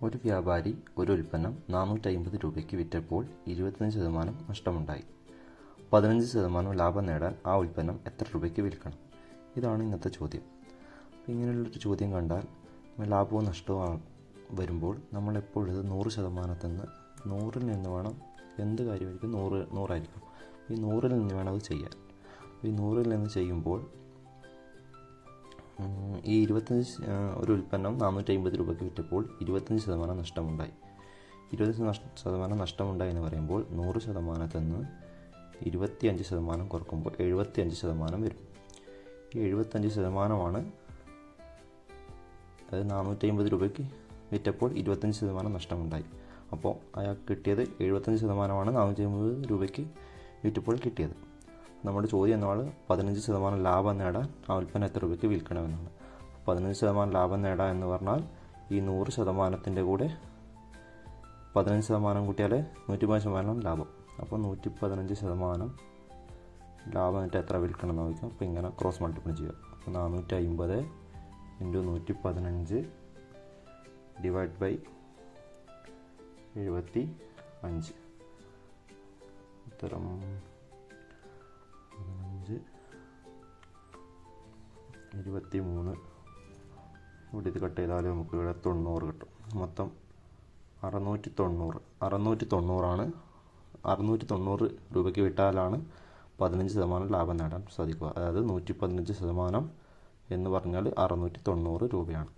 ഒരു വ്യാപാരി ഒരു ഉൽപ്പന്നം 450 രൂപയ്ക്ക് വിറ്റപ്പോൾ 25% നഷ്ടമുണ്ടായി. 15% ലാഭം നേടാൻ ആ ഉൽപ്പന്നം എത്ര രൂപയ്ക്ക് വിൽക്കണം? ഇതാണ് ഇന്നത്തെ ചോദ്യം. ഇങ്ങനെയുള്ളൊരു ചോദ്യം കണ്ടാൽ ലാഭവും നഷ്ടവും വരുമ്പോൾ നമ്മളെപ്പോഴും ഇത് 100%, 100ൽ നിന്ന് വേണം, എന്ത് കാര്യമായിരിക്കും 100 ഈ 100ൽ നിന്ന് വേണം അത് ചെയ്യാൻ. ഈ 100ൽ നിന്ന് ചെയ്യുമ്പോൾ ഈ 25 ഒരു ഉൽപ്പന്നം 450 രൂപയ്ക്ക് വിറ്റപ്പോൾ 25% നഷ്ടമുണ്ടായി. 25% നഷ്ടമുണ്ടായി എന്ന് പറയുമ്പോൾ 100%ത്തിൽ നിന്ന് 25% കുറക്കുമ്പോൾ 75% വരും. ഈ 75%, അത് 450 രൂപയ്ക്ക് വിറ്റപ്പോൾ 25% നഷ്ടമുണ്ടായി. അപ്പോൾ അയാൾക്ക് കിട്ടിയത് 75%, 450 രൂപയ്ക്ക് വിറ്റപ്പോൾ കിട്ടിയത്. നമ്മുടെ ചോദ്യം എന്നാണ് 15% ലാഭം നേടാൻ ആ ഉൽപ്പന്നം എത്ര രൂപയ്ക്ക് വിൽക്കണമെന്നാണ്. 15% ലാഭം നേടാൻ എന്ന് പറഞ്ഞാൽ ഈ 100%ത്തിൻ്റെ കൂടെ 15% കൂട്ടിയാൽ 115% ലാഭം. അപ്പോൾ 115% ലാഭം എന്നിട്ട് എത്ര വിൽക്കണം എന്ന് നോക്കാം. അപ്പോൾ ഇങ്ങനെ ക്രോസ് മൾട്ടിപ്പിൾ ചെയ്യുക. അപ്പോൾ 450 × 115 ഡിവൈഡ് ബൈ 75. ഉത്തരം 23. ഇവിടെ ഇത് കട്ട് ചെയ്താൽ നമുക്ക് ഇവിടെ 90 കിട്ടും. മൊത്തം 690. 690 രൂപയ്ക്ക് വിട്ടാലാണ് 15% ലാഭം നേടാൻ സാധിക്കുക. അതായത് 115% എന്ന് പറഞ്ഞാൽ 690 രൂപയാണ്.